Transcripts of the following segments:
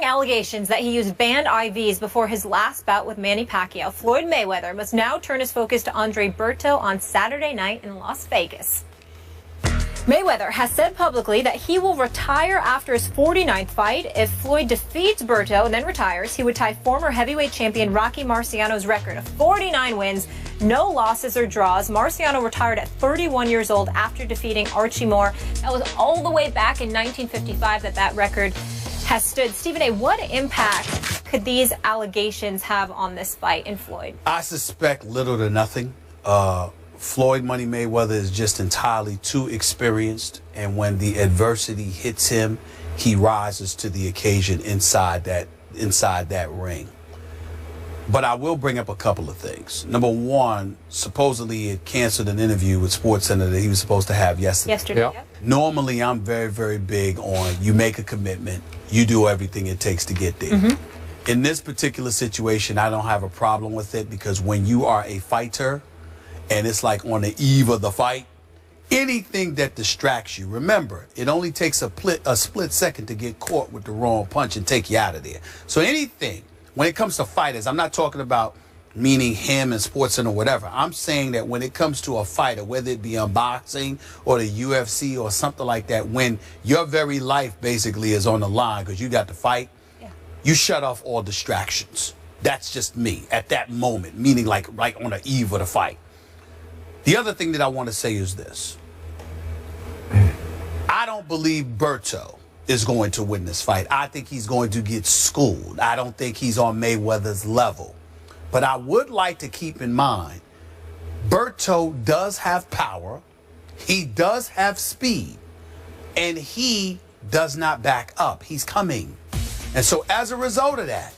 Allegations that he used banned IVs before his last bout with Manny Pacquiao, Floyd Mayweather must now turn his focus to Andre Berto on Saturday night in Las Vegas. Mayweather has said publicly that he will retire after his 49th fight. If Floyd defeats Berto and then retires, he would tie former heavyweight champion Rocky Marciano's record of 49 wins, no losses or draws. Marciano retired at 31 years old after defeating Archie Moore. That was all the way back in 1955 that record has stood. Stephen A., what impact could these allegations have on this fight in Floyd? I suspect little to nothing. Floyd Money Mayweather is just entirely too experienced, and when the adversity hits him, he rises to the occasion inside that ring. But I will bring up a couple of things. Number one, supposedly it canceled an interview with SportsCenter that he was supposed to have yesterday. Yep. Normally, I'm very, very big on you make a commitment, you do everything it takes to get there. In this particular situation, I don't have a problem with it, because when you are a fighter and it's like on the eve of the fight, anything that distracts you, remember, it only takes a split second to get caught with the wrong punch and take you out of there. So anything, when it comes to fighters, I'm not talking about meaning him and SportsCenter or whatever. I'm saying that when it comes to a fighter, whether it be in boxing or the UFC or something like that, when your very life basically is on the line because you got to fight, you shut off all distractions. That's just me at that moment, meaning like on the eve of the fight. The other thing that I want to say is this. I don't believe Berto is going to win this fight. I think he's going to get schooled. I don't think he's on Mayweather's level. But I would like to keep in mind, Berto does have power, he does have speed, and he does not back up. He's coming. And so as a result of that,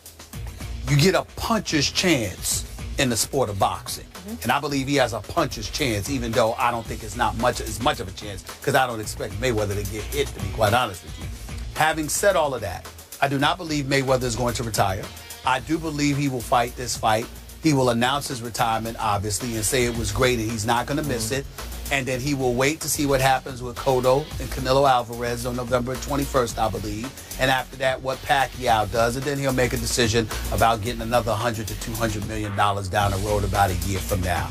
you get a puncher's chance in the sport of boxing. And I believe he has a puncher's chance, even though I don't think it's not as much of a chance, because I don't expect Mayweather to get hit, to be quite honest with you. Having said all of that, I do not believe Mayweather is going to retire. I do believe he will fight this fight. He will announce his retirement, obviously, and say it was great and he's not going to miss it. And then he will wait to see what happens with Cotto and Canelo Alvarez on November 21st, I believe. And after that, what Pacquiao does. And then he'll make a decision about getting another $100 to $200 million down the road about a year from now.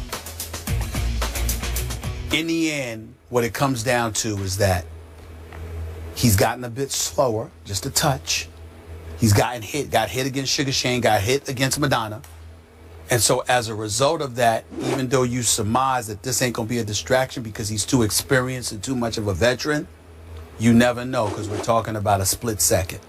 In the end, what it comes down to is that he's gotten a bit slower, just a touch. He's got hit against Sugar Shane, got hit against Madonna. And so as a result of that, even though you surmise that this ain't going to be a distraction because he's too experienced and too much of a veteran, you never know, because we're talking about a split second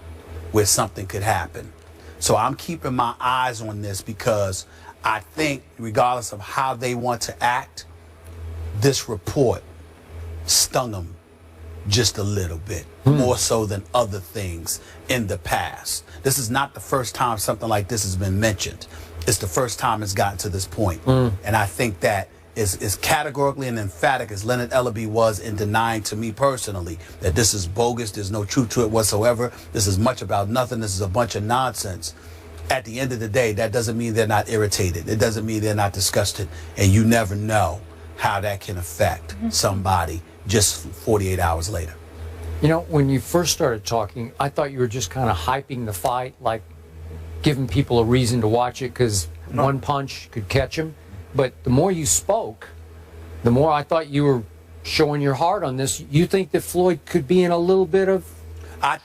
where something could happen. So I'm keeping my eyes on this, because I think regardless of how they want to act, this report stung them just a little bit, more so than other things in the past. This is not the first time something like this has been mentioned. It's the first time it's gotten to this point. And I think that is categorically and emphatic as Leonard Ellaby was in denying to me personally that this is bogus, there's no truth to it whatsoever, this is much about nothing, this is a bunch of nonsense. At the end of the day, that doesn't mean they're not irritated. It doesn't mean they're not disgusted. And you never know how that can affect somebody just 48 hours later. You know, when you first started talking, I thought you were just kind of hyping the fight, like giving people a reason to watch it because one punch could catch him. But the more you spoke, the more I thought you were showing your heart on this. You think that Floyd could be in a little bit of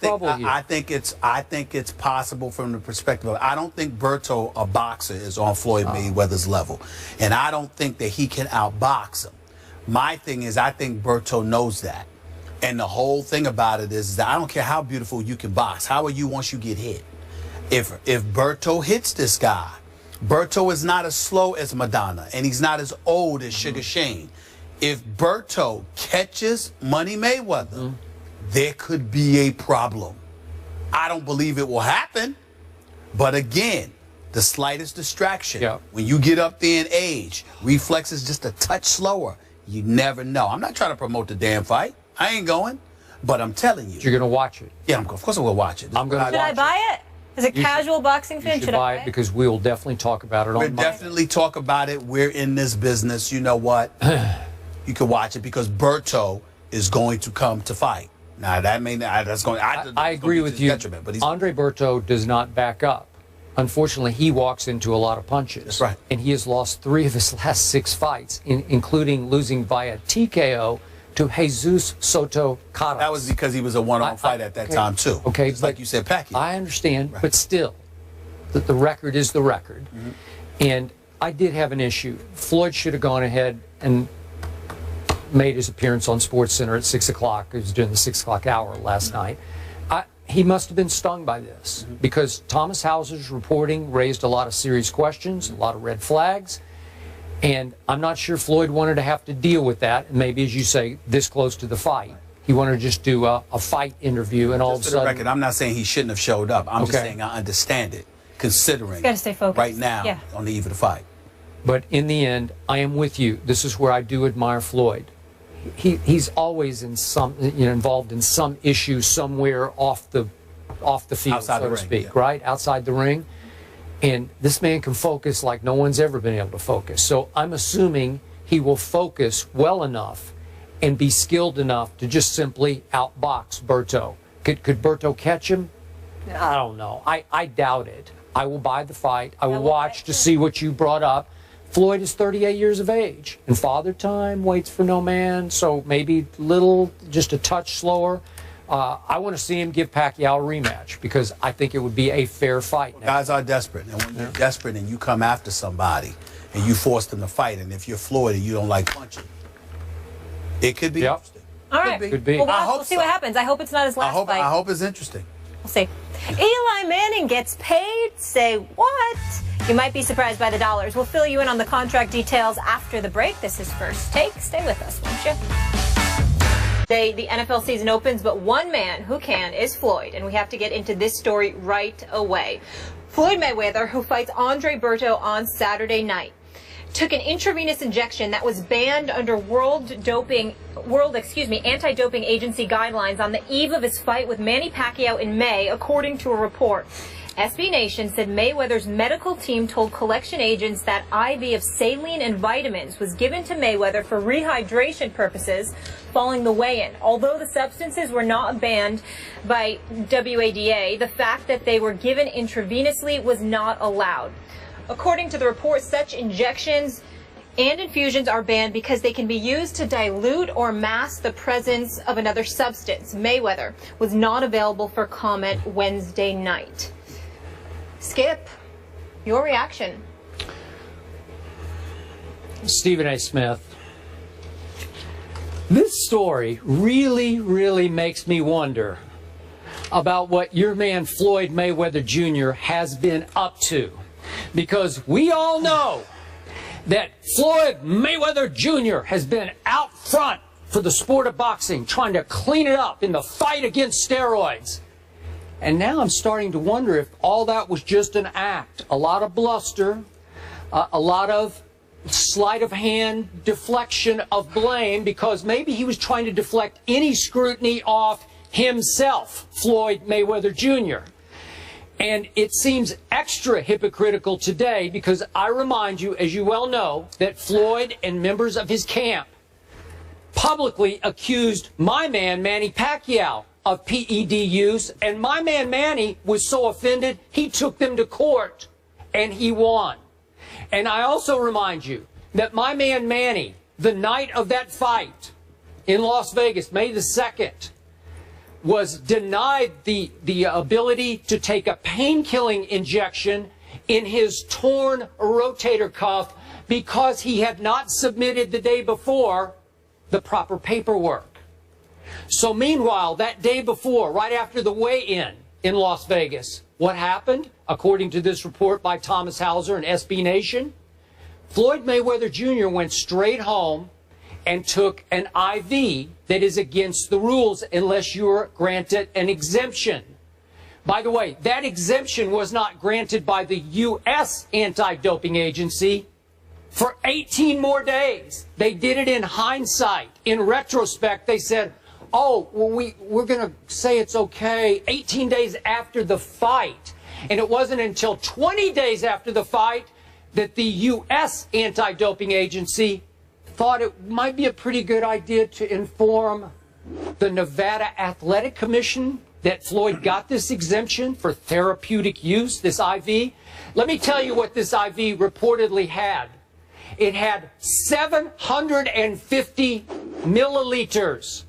trouble here? I think it's possible from the perspective of, I don't think Berto, a boxer, is on Floyd Mayweather's level. And I don't think that he can outbox him. My thing is, I think Berto knows that. And the whole thing about it is that I don't care how beautiful you can box. How are you once you get hit? If Berto hits this guy, Berto is not as slow as Madonna, and he's not as old as Sugar Shane. If Berto catches Money Mayweather, there could be a problem. I don't believe it will happen, but again, the slightest distraction, when you get up there in age, reflexes just a touch slower, you never know. I'm not trying to promote the damn fight. I ain't going, but I'm telling you. You're going to watch it? Yeah, of course I will watch it. Should I buy it? As a casual boxing fan, should buy it, because we will definitely talk about it. We'll definitely talk about it. We're in this business. You know what? You can watch it because Berto is going to come to fight. Nah, that may not. That's going. I agree with you. But Andre Berto does not back up. Unfortunately, he walks into a lot of punches. That's right. And he has lost 3 of his last 6 fights, including losing via TKO to Jesus Soto Caras. That was because he was a one-on fight at that time, too. Okay. Just like you said, Pacquiao. I understand, Right. but still, the record is the record. And I did have an issue. Floyd should have gone ahead and made his appearance on SportsCenter at 6 o'clock. He was during the 6 o'clock hour last night. He must have been stung by this because Thomas Hauser's reporting raised a lot of serious questions, a lot of red flags, and I'm not sure Floyd wanted to have to deal with that. And maybe, as you say, this close to the fight, he wanted to just do a fight interview, and all of a Just for the sudden. record, I'm not saying he shouldn't have showed up. I'm just saying I understand it, considering Gotta stay focused. right now on the eve of the fight. But in the end, I am with you. This is where I do admire Floyd. He's always in some, involved in some issue somewhere off the field, Outside so the to ring, speak, yeah. right outside the ring. And this man can focus like no one's ever been able to focus. So I'm assuming he will focus well enough and be skilled enough to just simply outbox Berto. Could Berto catch him? I don't know. I doubt it. I will buy the fight. I will watch to see what you brought up. Floyd is 38 years of age, and Father Time waits for no man, so maybe just a touch slower. I want to see him give Pacquiao a rematch because I think it would be a fair fight. Guys are desperate, and when you're desperate and you come after somebody and you force them to fight, and if you're Floyd and you don't like punching, it could be interesting. All right. Could be. Well, I hope we'll see so. what happens. I hope it's not his last fight. I hope it's interesting. We'll see. Eli Manning gets paid? Say what? You might be surprised by the dollars. We'll fill you in on the contract details after the break. This is First Take. Stay with us, won't you? Today, the NFL season opens, but one man who can is Floyd, and we have to get into this story right away. Floyd Mayweather, who fights Andre Berto on Saturday night, took an intravenous injection that was banned under anti-doping agency guidelines on the eve of his fight with Manny Pacquiao in May, according to a report. SB Nation said Mayweather's medical team told collection agents that IV of saline and vitamins was given to Mayweather for rehydration purposes following the weigh-in. Although the substances were not banned by WADA, the fact that they were given intravenously was not allowed. According to the report, such injections and infusions are banned because they can be used to dilute or mask the presence of another substance. Mayweather was not available for comment Wednesday night. Skip, your reaction. Stephen A. Smith, this story really makes me wonder about what your man Floyd Mayweather Jr. has been up to. Because we all know that Floyd Mayweather Jr. has been out front for the sport of boxing, trying to clean it up in the fight against steroids. And now I'm starting to wonder if all that was just an act. A lot of bluster, a lot of sleight of hand deflection of blame, because maybe he was trying to deflect any scrutiny off himself, Floyd Mayweather Jr. And it seems extra hypocritical today because I remind you, as you well know, that Floyd and members of his camp publicly accused my man, Manny Pacquiao, of PED use, and my man Manny was so offended, he took them to court, and he won. And I also remind you that my man Manny, the night of that fight in Las Vegas, May the 2nd, was denied the ability to take a pain-killing injection in his torn rotator cuff because he had not submitted the day before the proper paperwork. So meanwhile, that day before, right after the weigh-in in Las Vegas, what happened? According to this report by Thomas Hauser and SB Nation, Floyd Mayweather Jr. went straight home and took an IV that is against the rules unless you're granted an exemption. By the way, that exemption was not granted by the U.S. anti-doping agency for 18 more days. They did it in hindsight. In retrospect, they said, oh, well, we're going to say it's okay 18 days after the fight. And it wasn't until 20 days after the fight that the U.S. anti-doping agency thought it might be a pretty good idea to inform the Nevada Athletic Commission that Floyd got this exemption for therapeutic use, this IV. Let me tell you what this IV reportedly had. It had 750 milliliters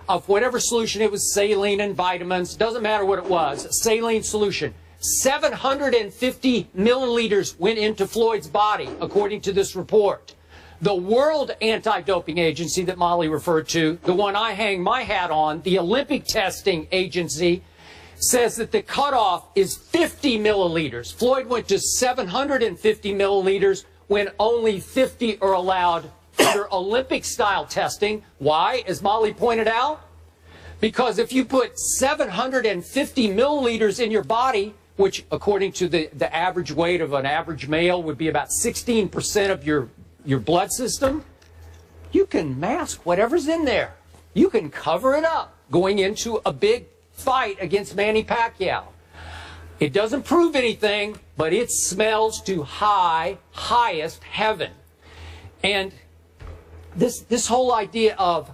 of whatever solution. It was saline and vitamins. Doesn't matter what it was. Saline solution. 750 milliliters went into Floyd's body, according to this report. The World Anti-Doping Agency that Molly referred to, the one I hang my hat on, the Olympic Testing Agency, says that the cutoff is 50 milliliters. Floyd went to 750 milliliters when only 50 are allowed under Olympic-style testing. Why? As Molly pointed out, because if you put 750 milliliters in your body, which according to the average weight of an average male would be about 16% of your blood system, you can mask whatever's in there. You can cover it up going into a big fight against Manny Pacquiao. It doesn't prove anything, but it smells to highest heaven. And this whole idea of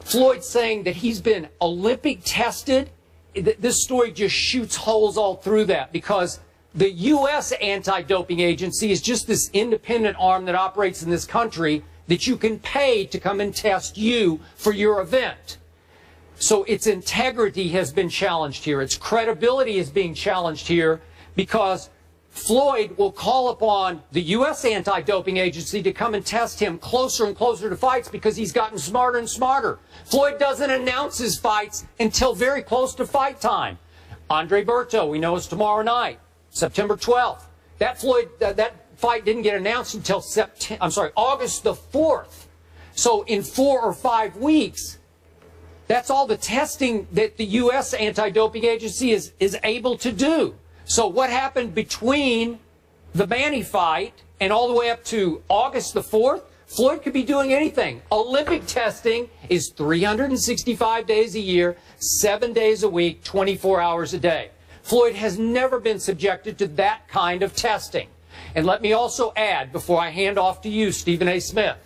Floyd saying that he's been Olympic tested, this story just shoots holes all through that, because the U.S. Anti-Doping Agency is just this independent arm that operates in this country that you can pay to come and test you for your event. So its integrity has been challenged here. Its credibility is being challenged here because Floyd will call upon the U.S. Anti-Doping Agency to come and test him closer and closer to fights because he's gotten smarter and smarter. Floyd doesn't announce his fights until very close to fight time. Andre Berto, we know, is tomorrow night, September 12th. That fight didn't get announced until August the 4th. So in 4 or 5 weeks, that's all the testing that the U.S. Anti-Doping Agency is able to do. So what happened between the Manny fight and all the way up to August the 4th? Floyd could be doing anything. Olympic testing is 365 days a year, 7 days a week, 24 hours a day. Floyd has never been subjected to that kind of testing. And let me also add, before I hand off to you, Stephen A. Smith,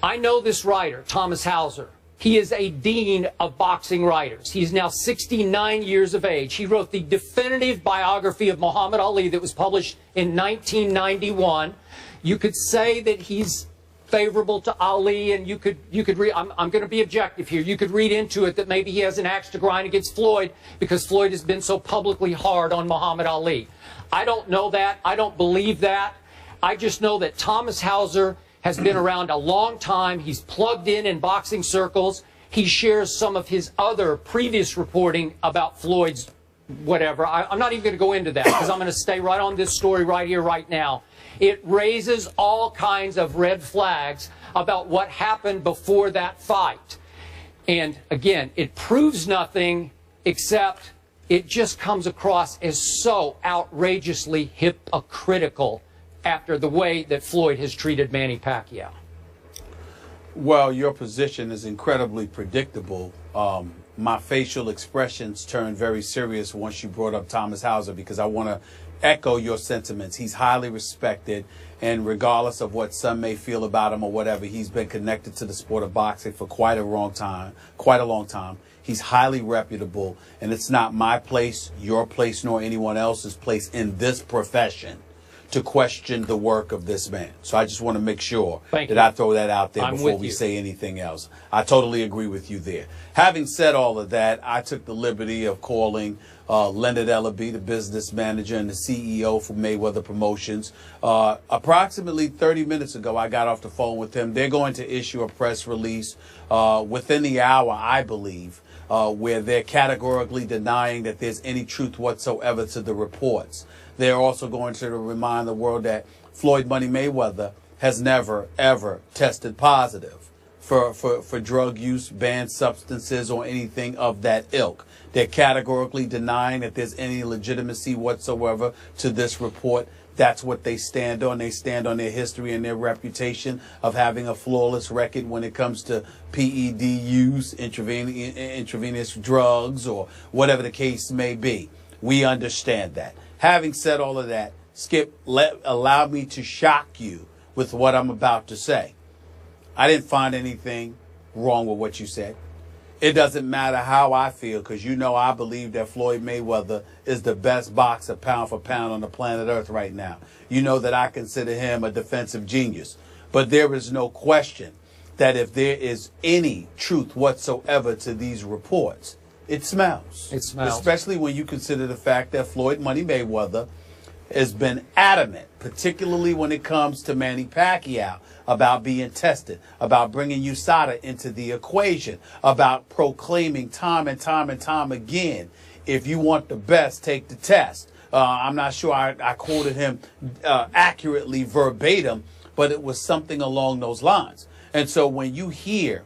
I know this writer, Thomas Hauser. He is a dean of boxing writers. He's now 69 years of age. He wrote the definitive biography of Muhammad Ali that was published in 1991. You could say that he's favorable to Ali, and you could read, I'm going to be objective here. You could read into it that maybe he has an axe to grind against Floyd because Floyd has been so publicly hard on Muhammad Ali. I don't know that. I don't believe that. I just know that Thomas Hauser has been around a long time. He's plugged in boxing circles. He shares some of his other previous reporting about Floyd's whatever. I'm not even going to go into that because I'm going to stay right on this story right here, right now. It raises all kinds of red flags about what happened before that fight. And again, it proves nothing except it just comes across as so outrageously hypocritical after the way that Floyd has treated Manny Pacquiao. Well, your position is incredibly predictable. My facial expressions turned very serious once you brought up Thomas Hauser because I want to echo your sentiments. He's highly respected, and regardless of what some may feel about him or whatever, he's been connected to the sport of boxing for quite a long time. He's highly reputable, and it's not my place, your place, nor anyone else's place in this profession to question the work of this man. So I just want to make sure that I throw that out there before we say anything else. I totally agree with you there. Having said all of that, I took the liberty of calling Leonard Ellaby, the business manager and the CEO for Mayweather Promotions. Approximately 30 minutes ago, I got off the phone with him. They're going to issue a press release within the hour, I believe, where they're categorically denying that there's any truth whatsoever to the reports. They're also going to remind the world that Floyd Money Mayweather has never, ever tested positive for drug use, banned substances, or anything of that ilk. They're categorically denying that there's any legitimacy whatsoever to this report. That's what they stand on. They stand on their history and their reputation of having a flawless record when it comes to PED use, intravenous drugs, or whatever the case may be. We understand that. Having said all of that, Skip, allow me to shock you with what I'm about to say. I didn't find anything wrong with what you said. It doesn't matter how I feel, because you know I believe that Floyd Mayweather is the best boxer pound for pound on the planet Earth right now. You know that I consider him a defensive genius. But there is no question that if there is any truth whatsoever to these reports, it smells. It smells. Especially when you consider the fact that Floyd Money Mayweather has been adamant, particularly when it comes to Manny Pacquiao, about being tested, about bringing USADA into the equation, about proclaiming time and time and time again, if you want the best, take the test. I'm not sure I quoted him accurately verbatim, but it was something along those lines. And so when you hear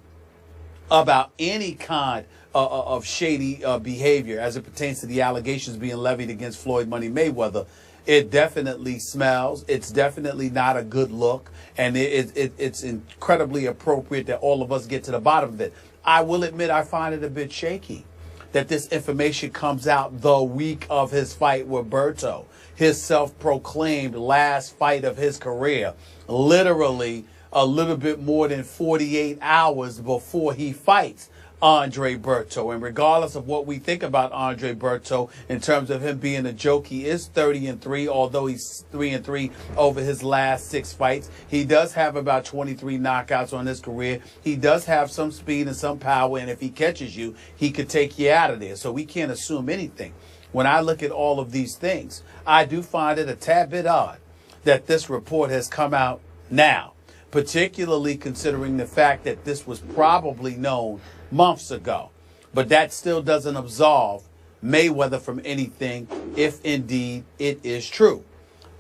about any kind of shady behavior as it pertains to the allegations being levied against Floyd Money Mayweather, it definitely smells. It's definitely not a good look. And it's incredibly appropriate that all of us get to the bottom of it. I will admit I find it a bit shaky that this information comes out the week of his fight with Berto, his self-proclaimed last fight of his career, literally a little bit more than 48 hours before he fights Andre Berto. And regardless of what we think about Andre Berto in terms of him being a joke, he is 30-3, although he's 3-3 over his last 6 fights. He does have about 23 knockouts on his career. He does have some speed and some power, and if he catches you, he could take you out of there. So we can't assume anything. When I look at all of these things, I do find it a tad bit odd that this report has come out now, particularly considering the fact that this was probably known months ago. But that still doesn't absolve Mayweather from anything if indeed it is true.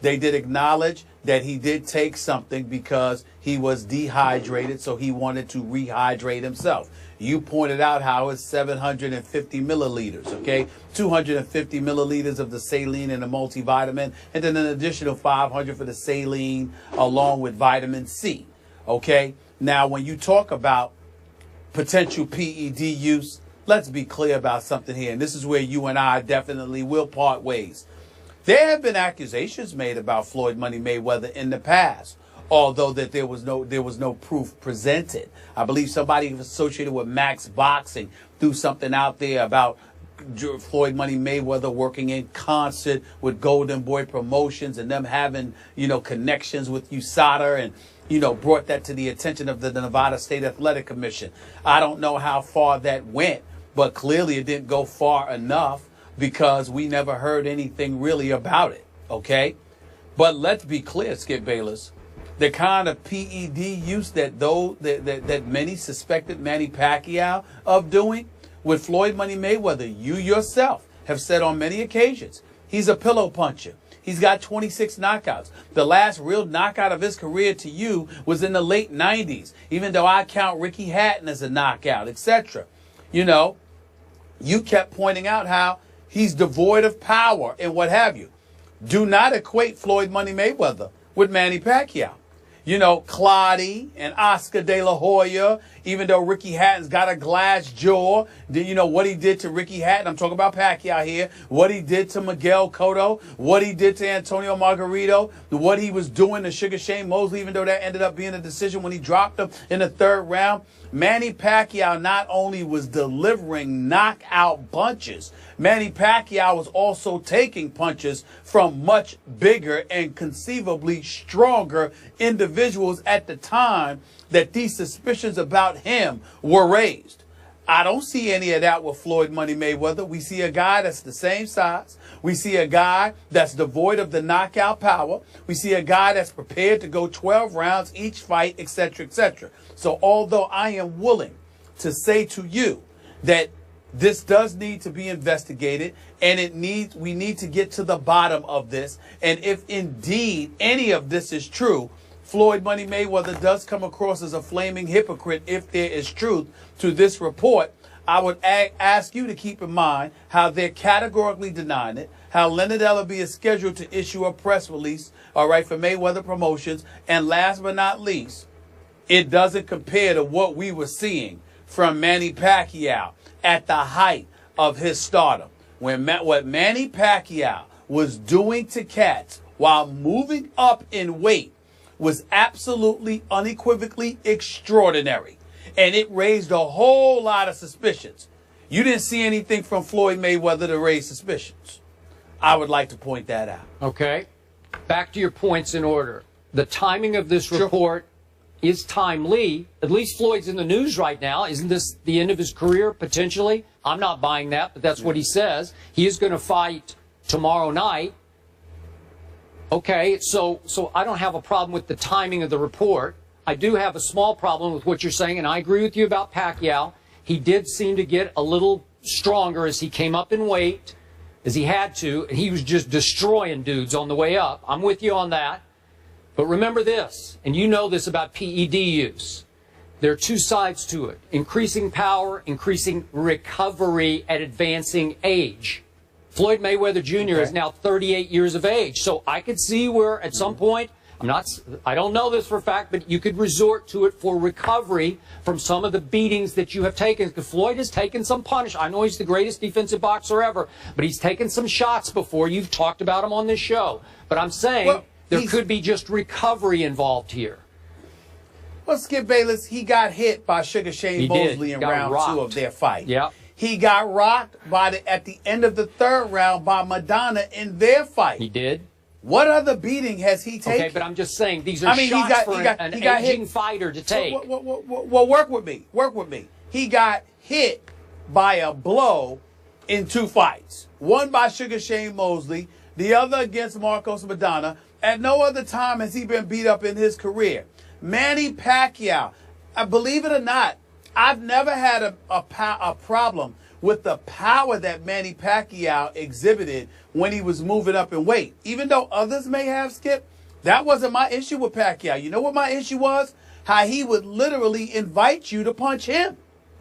They did acknowledge that he did take something because he was dehydrated, so he wanted to rehydrate himself. You pointed out how it's 750 milliliters, okay? 250 milliliters of the saline and the multivitamin, and then an additional 500 for the saline along with vitamin C, okay? Now, when you talk about potential PED use, let's be clear about something here, and this is where you and I definitely will part ways. There have been accusations made about Floyd Money Mayweather in the past, although that there was no proof presented. I believe somebody associated with Max Boxing threw something out there about Floyd Money Mayweather working in concert with Golden Boy Promotions and them having, connections with USADA, and brought that to the attention of the Nevada State Athletic Commission. I don't know how far that went, but clearly it didn't go far enough because we never heard anything really about it, okay? But let's be clear, Skip Bayless, the kind of PED use that many suspected Manny Pacquiao of doing with Floyd Money Mayweather, you yourself have said on many occasions, he's a pillow puncher. He's got 26 knockouts. The last real knockout of his career to you was in the late 90s, even though I count Ricky Hatton as a knockout, etc. You kept pointing out how he's devoid of power and what have you. Do not equate Floyd Money Mayweather with Manny Pacquiao. Clottey and Oscar De La Hoya, even though Ricky Hatton's got a glass jaw, what he did to Ricky Hatton, I'm talking about Pacquiao here, what he did to Miguel Cotto, what he did to Antonio Margarito, what he was doing to Sugar Shane Mosley, even though that ended up being a decision when he dropped him in the 3rd round. Manny Pacquiao not only was delivering knockout punches, Manny Pacquiao was also taking punches from much bigger and conceivably stronger individuals at the time that these suspicions about him were raised. I don't see any of that with Floyd Money Mayweather. We see a guy that's the same size. We see a guy that's devoid of the knockout power. We see a guy that's prepared to go 12 rounds each fight, etc., etc. So although I am willing to say to you that this does need to be investigated, and we need to get to the bottom of this, and if indeed any of this is true, Floyd Money Mayweather does come across as a flaming hypocrite if there is truth to this report, I would ask you to keep in mind how they're categorically denying it, how Leonard Ellaby is scheduled to issue a press release, for Mayweather Promotions, and last but not least, it doesn't compare to what we were seeing from Manny Pacquiao at the height of his stardom. What Manny Pacquiao was doing to cats while moving up in weight was absolutely, unequivocally extraordinary. And it raised a whole lot of suspicions. You didn't see anything from Floyd Mayweather to raise suspicions. I would like to point that out. Okay. Back to your points in order. The timing of this report is timely. At least Floyd's in the news right now. Isn't this the end of his career, potentially? I'm not buying that, but that's what he says. He is going to fight tomorrow night. Okay, so I don't have a problem with the timing of the report. I do have a small problem with what you're saying, and I agree with you about Pacquiao. He did seem to get a little stronger as he came up in weight, as he had to, and he was just destroying dudes on the way up. I'm with you on that. But remember this, and you know this about PED use. There are two sides to it. Increasing power, increasing recovery at advancing age. Floyd Mayweather Jr. is now 38 years of age. So I could see where at some point, I don't know this for a fact, but you could resort to it for recovery from some of the beatings that you have taken. Because Floyd has taken some punish. I know he's the greatest defensive boxer ever, but he's taken some shots before. You've talked about him on this show. But I'm saying there could be just recovery involved here. Well, Skip Bayless, he got hit by Sugar Shane Mosley in round 2 of their fight. Yeah. He got rocked at the end of the 3rd round by Madonna in their fight. He did. What other beating has he taken? Okay, but I'm just saying these are shots for an aging fighter to take. Well, work with me. Work with me. He got hit by a blow in 2 fights. One by Sugar Shane Mosley, the other against Marcos Madonna. At no other time has he been beat up in his career. Manny Pacquiao, believe it or not, I've never had a problem with the power that Manny Pacquiao exhibited when he was moving up in weight. Even though others may have, Skip, that wasn't my issue with Pacquiao. You know what my issue was? How he would literally invite you to punch him.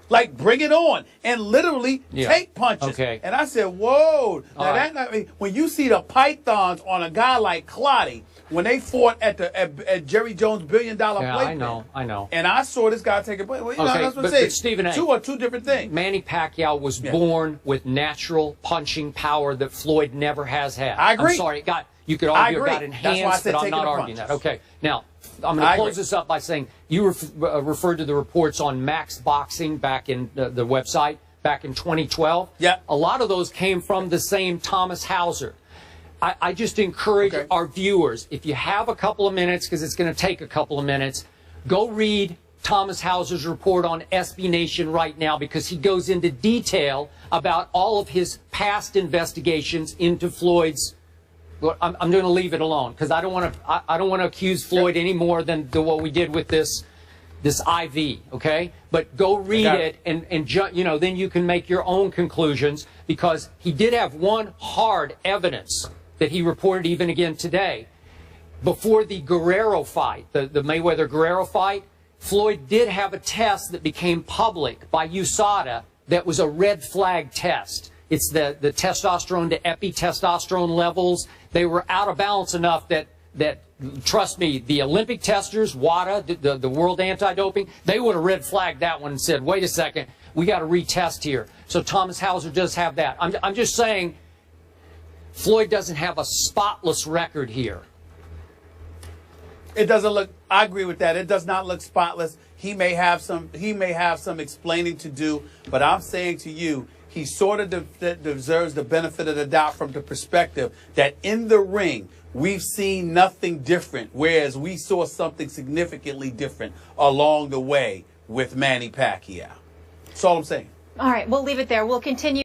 Like, bring it on, and literally take punches. Okay. And I said, whoa. Now, when you see the pythons on a guy like Clottey, when they fought at Jerry Jones' $1 billion plate. I know. And I saw this guy take a play. Well, that's what I'm saying. Stephen A., two are two different things. Manny Pacquiao was born with natural punching power that Floyd never has had. I agree. I'm sorry. You could argue about enhanced, but I'm not arguing that. Okay. Now, I'm going to close this up by saying you referred to the reports on Max Boxing back in the website back in 2012. Yeah. A lot of those came from the same Thomas Hauser. I just encourage our viewers, if you have a couple of minutes, because it's going to take a couple of minutes, go read Thomas Hauser's report on SB Nation right now, because he goes into detail about all of his past investigations into Floyd's. I'm going to leave it alone because I don't want to accuse Floyd any more than what we did with this IV. Okay, but go read it and then you can make your own conclusions, because he did have one hard evidence that he reported even again today. Before the Guerrero fight, the Mayweather-Guerrero fight, Floyd did have a test that became public by USADA that was a red flag test. It's the testosterone to epitestosterone levels. They were out of balance enough that trust me, the Olympic testers, WADA, the World Anti-Doping, they would have red flagged that one and said, wait a second, we got to retest here. So Thomas Hauser does have that. I'm just saying, Floyd doesn't have a spotless record here. It doesn't look. I agree with that. It does not look spotless. He may have some explaining to do. But I'm saying to you, he sort of deserves the benefit of the doubt from the perspective that in the ring we've seen nothing different, whereas we saw something significantly different along the way with Manny Pacquiao. That's all I'm saying. All right, we'll leave it there. We'll continue.